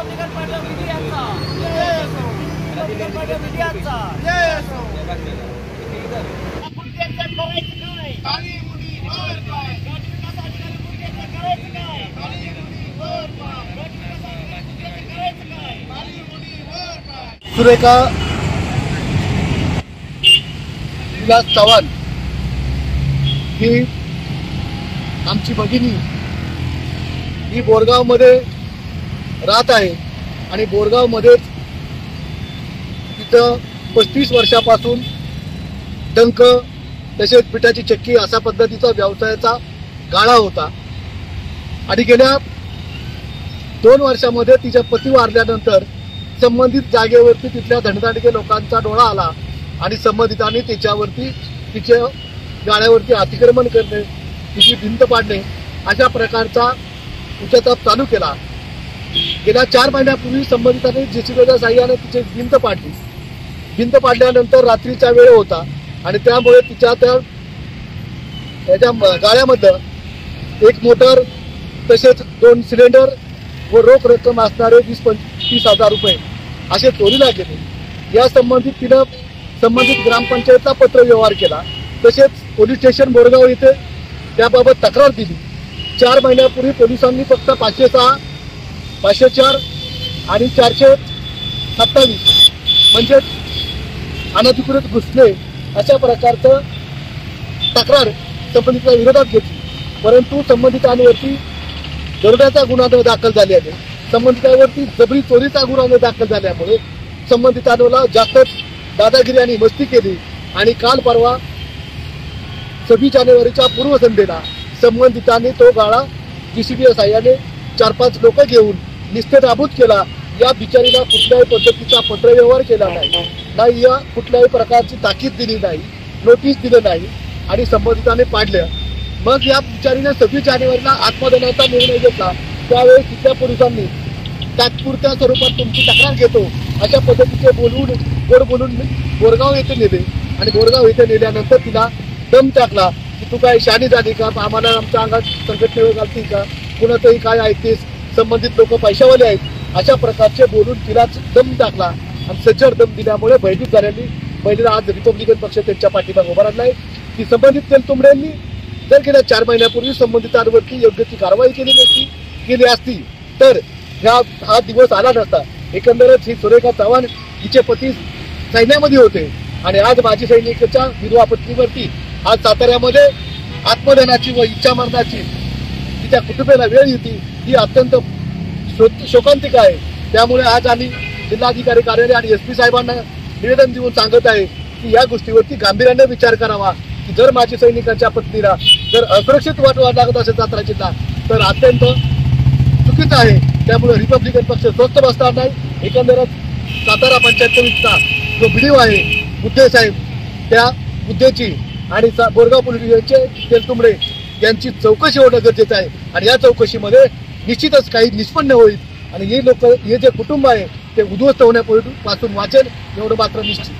Republican party of इंडियाचा जय असो, Republican party of इंडियाचा जय असो। पुढच्याचं करायचं काय? खाली मुली वर पाय, गटविकासासाठी पुढच्याचं करायचं काय? खाली मुली वर पाय, गटविकासासाठी पुढच्याचं करायचं काय? खाली मुली वर पाय। सुरेखा विलास चव्हाण ही आमची भगिनी ही बोरगावमध्ये राहत आहे आणि बोरगावमध्येच तिथं 35 वर्षापासून टंक तसेच पिठाची चक्की अशा पद्धतीचा व्यवसायाचा गाळा होता आणि गेल्या 2 वर्षामध्ये तिच्या पती वारल्यानंतर संबंधित जागेवरती तिथल्या धनदांडके लोकांचा डोळा आला आणि संबंधितांनी तिच्यावरती तिच्या गाळ्यावरती अतिक्रमण करणे, तिची भिंत पाडणे अशा प्रकारचा उच्चाताप चालू केला। गेल्या 4 महिन्यापूर्वी संबंधितांनी जेसीबीच्या साहाय्याने तिची भिंत पाडली। भिंत पाडल्यानंतर रात्रीचा वेळ होता आणि त्यामुळे तिच्या गाळ्यामध्ये एक मोटर तसेच 2 सिलेंडर व रोख रक्कम असणारे 20-25 हजार रुपये असे चोरीला गेले। या संबंधित तिनं संबंधित ग्रामपंचायतला पत्र व्यवहार केला, तसेच पोलीस स्टेशन बोरगाव येथे त्याबाबत तक्रार दिली। 4 महिन्यापूर्वी पोलिसांनी फक्त 506, 504 आणि 427 म्हणजे अनधिकृत घुसणे अशा प्रकारचं तक्रार संबंधितांच्या विरोधात घेतली, परंतु संबंधितांवरती दरोड्याचा गुन्हा दाखल झाल्याने, संबंधितांवरती जबरी चोरीचा गुन्हा दाखल झाल्यामुळे संबंधितांना जास्तच दादागिरी आणि मस्ती केली आणि काल परवा 26 जानेवारीच्या पूर्वसंध्येला संबंधितांनी तो गाळा जेसीबीच्या साहाय्याने 4-5 लोक घेऊन निस्तेनाबूत केला। या बिचारीला कुठल्याही पद्धतीचा पत्रव्यवहार केला नाही, या कुठल्याही प्रकारची ताकीद दिली नाही, नोटीस दिलं नाही आणि संबंधितांनी पाडलं। मग या बिचारीने 26 जानेवारीला आत्मदहनाचा निर्णय घेतला। त्यावेळी तिथल्या पोलिसांनी तात्पुरत्या स्वरूपात तुमची तक्रार घेतो अशा पद्धतीचे गोड बोलून बोरगाव येथे नेले आणि बोरगाव येथे नेल्यानंतर तिला दम टाकला की तू काय शानी झाली का, आम्हाला आमच्या अंगात संकट घालती का, कुणाचंही काय ऐकतेस, संबंधित लोक पैशावाले आहेत अशा प्रकारचे बोलून तिलाच दम टाकला आणि सज्जड दम दिल्यामुळे भयभीत झालेली महिलेला आज रिपब्लिकन पक्ष त्यांच्या पाठीमागे उभा राहिलाय की संबंधित तेलतुंबड्यांनी जर गेल्या 4 महिन्यापूर्वी संबंधितांवरती योग्य ती कारवाई केली असती तर हा दिवस आला नसता। एकंदरच ही सुरेखा चव्हाण हिचे पती सैन्यामध्ये होते आणि आज माजी सैनिकाच्या विधवा पत्नीवरती आज साताऱ्यामध्ये आत्मदहनाची व इच्छा मरणाची तिच्या कुटुंबाला वेळ येते ही अत्यंत शोकांतिक आहे। त्यामुळे आज आम्ही जिल्हाधिकारी कार्यालय आणि SP साहेबांना निवेदन देऊन सांगत आहे की या गोष्टीवरती गांभीर्याने विचार करावा की जर माजी सैनिकांच्या पत्नीला जर असुरक्षित वाटावं लागत असेल सातारा जिल्हा तर अत्यंत चुकीचं आहे। त्यामुळे रिपब्लिकन पक्ष स्वस्थ बसणार नाही। एकंदरच सातारा पंचायत समितीचा जो व्हिडिओ आहे मुद्दे साहेब त्या मुद्द्याची आणि बोरगाव पोलिसांचे तेलतुंबडे यांची चौकशी होणं गरजेचं आहे आणि या चौकशीमध्ये निश्चितच काही निष्पन्न होईल आणि हे जे कुटुंब आहे ते उद्ध्वस्त होण्यापासून वाचेल एवढं मात्र निश्चित।